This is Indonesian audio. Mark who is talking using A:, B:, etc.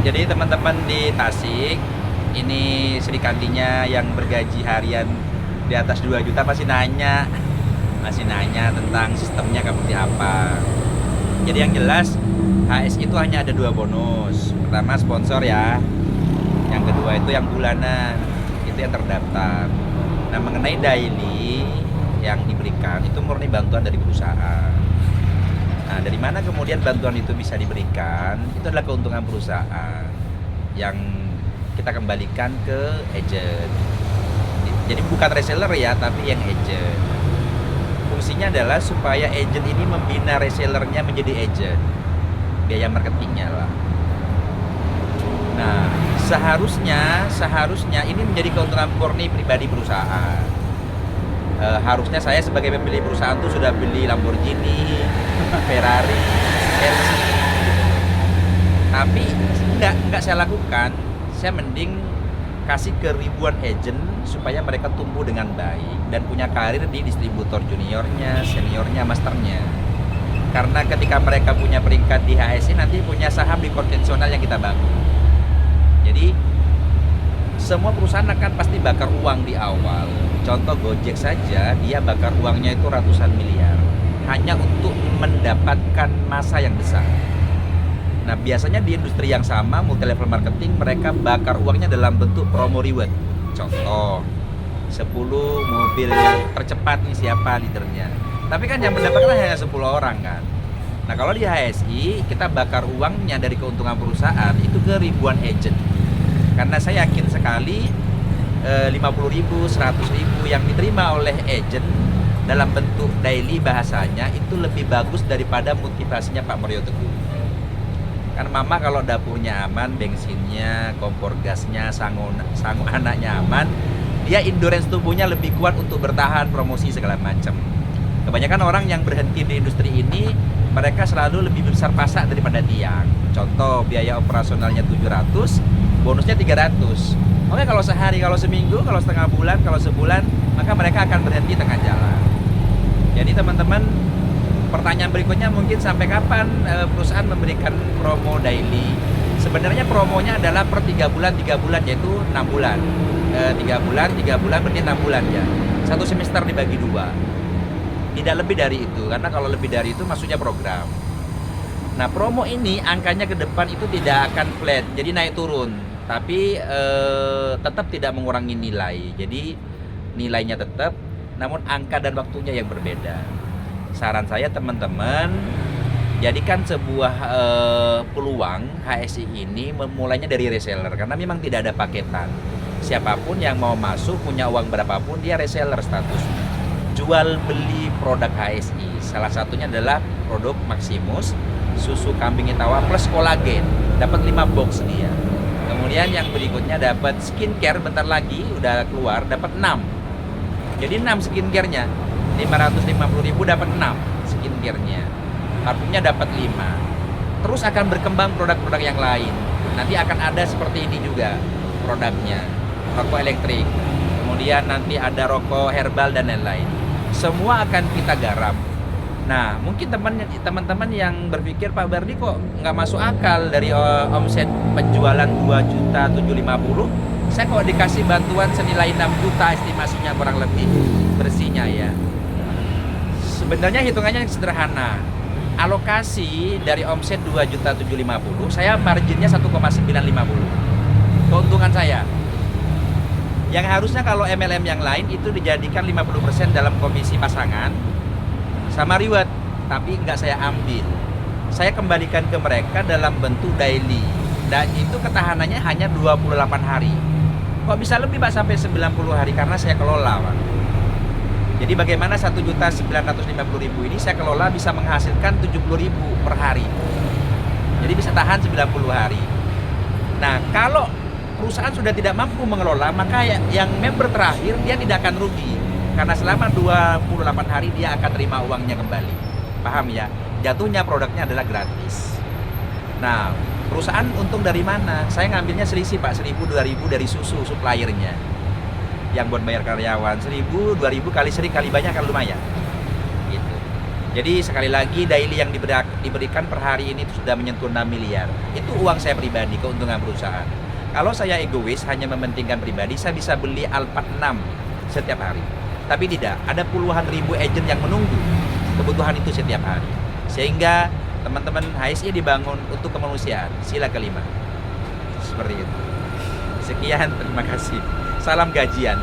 A: Jadi teman-teman di Tasik, ini Sri Kandinya yang bergaji harian di atas 2 juta masih nanya tentang sistemnya seperti apa. Jadi yang jelas HSI itu hanya ada 2 bonus. Pertama sponsor ya, yang kedua itu yang bulanan, itu yang terdaftar. Nah mengenai daily yang diberikan itu murni bantuan dari perusahaan. Nah dari mana kemudian bantuan itu bisa diberikan? Itu adalah keuntungan perusahaan yang kita kembalikan ke agent. Jadi bukan reseller ya, tapi yang agent. Fungsinya adalah supaya agent ini membina resellernya menjadi agent. Biaya marketingnya lah. Nah, seharusnya ini menjadi keuntungan murni pribadi perusahaan. Harusnya saya sebagai pemilik perusahaan tuh sudah beli Lamborghini, Ferrari, Mercy, gitu. Tapi nggak saya lakukan. Saya mending kasih ke ribuan agent supaya mereka tumbuh dengan baik dan punya karir di distributor juniornya, seniornya, masternya. Karena ketika mereka punya peringkat di HSI nanti punya saham di konvensional yang kita bangun. Jadi semua perusahaan akan pasti bakar uang di awal. Contoh Gojek saja, dia bakar uangnya itu ratusan miliar hanya untuk mendapatkan massa yang besar. Nah biasanya di industri yang sama, multi level marketing, mereka bakar uangnya dalam bentuk promo reward. Contoh 10 mobil tercepat nih siapa leadernya. Tapi kan yang mendapatkan hanya 10 orang kan. Nah kalau di HSI kita bakar uangnya dari keuntungan perusahaan itu ke ribuan agent. Karena saya yakin sekali 50.000, 100.000 yang diterima oleh agent dalam bentuk daily bahasanya itu lebih bagus daripada motivasinya Pak Mario Teguh. Kan mama kalau dapurnya aman, bensinnya, kompor gasnya, sangu anaknya aman, dia endurance tubuhnya lebih kuat untuk bertahan, promosi segala macam. Kebanyakan orang yang berhenti di industri ini, mereka selalu lebih besar pasak daripada tiang. Contoh biaya operasionalnya 700, bonusnya 300. Oke kalau sehari, kalau seminggu, kalau setengah bulan, kalau sebulan, maka mereka akan berhenti tengah jalan. Jadi teman-teman, pertanyaan berikutnya mungkin sampai kapan perusahaan memberikan promo daily? Sebenarnya promonya adalah per 3 bulan, 3 bulan, yaitu 6 bulan. 3 bulan berarti 6 bulan ya. Satu semester dibagi 2. Tidak lebih dari itu, karena kalau lebih dari itu maksudnya program. Nah promo ini angkanya ke depan itu tidak akan flat, jadi naik turun, tapi tetap tidak mengurangi nilai. Jadi nilainya tetap, namun angka dan waktunya yang berbeda. Saran saya teman-teman, jadikan sebuah peluang HSI ini memulainya dari reseller, karena memang tidak ada paketan. Siapapun yang mau masuk punya uang berapapun dia reseller statusnya. Jual beli produk HSI, salah satunya adalah produk Maximus susu kambing Itawa plus kolagen, dapat 5 box dia. Kemudian yang berikutnya dapat skincare, bentar lagi udah keluar, dapat 6. Jadi 6 skincare-nya, 550.000 dapat 6 skincare-nya. Parfumnya dapat 5. Terus akan berkembang produk-produk yang lain. Nanti akan ada seperti ini juga produknya, rokok elektrik. Kemudian nanti ada rokok herbal dan lain-lain. Semua akan kita garap. Nah, mungkin teman-teman yang berpikir Pak Bardi kok nggak masuk akal dari omset penjualan 2.750.000, saya kok dikasih bantuan senilai 6 juta estimasinya kurang lebih bersihnya ya. Sebenarnya hitungannya sederhana. Alokasi dari omset 2.750.000, saya marginnya 1,950. Keuntungan saya. Yang harusnya kalau MLM yang lain itu dijadikan 50% dalam komisi pasangan sama reward, tapi nggak saya ambil. Saya kembalikan ke mereka dalam bentuk daily, dan itu ketahanannya hanya 28 hari. Kok bisa lebih Pak sampai 90 hari? Karena saya kelola Pak. Jadi bagaimana 1.950.000 ini saya kelola bisa menghasilkan 70.000 per hari. Jadi bisa tahan 90 hari. Nah kalau perusahaan sudah tidak mampu mengelola, maka yang member terakhir dia tidak akan rugi, karena selama 28 hari dia akan terima uangnya kembali. Paham ya? Jatuhnya produknya adalah gratis. Nah perusahaan untung dari mana? Saya ngambilnya selisih Pak, 1.000, 2.000 dari susu suppliernya yang buat bayar karyawan. 1.000, 2.000 kali sering kali banyak kan lumayan gitu. Jadi sekali lagi daily yang diberikan per hari ini sudah menyentuh 6 miliar. Itu uang saya pribadi, keuntungan perusahaan. Kalau saya egois hanya mementingkan pribadi, saya bisa beli Alphard 6 setiap hari. Tapi tidak, ada puluhan ribu agent yang menunggu kebutuhan itu setiap hari. Sehingga teman-teman HSI dibangun untuk kemanusiaan, sila kelima. Seperti itu. Sekian, terima kasih. Salam gajian.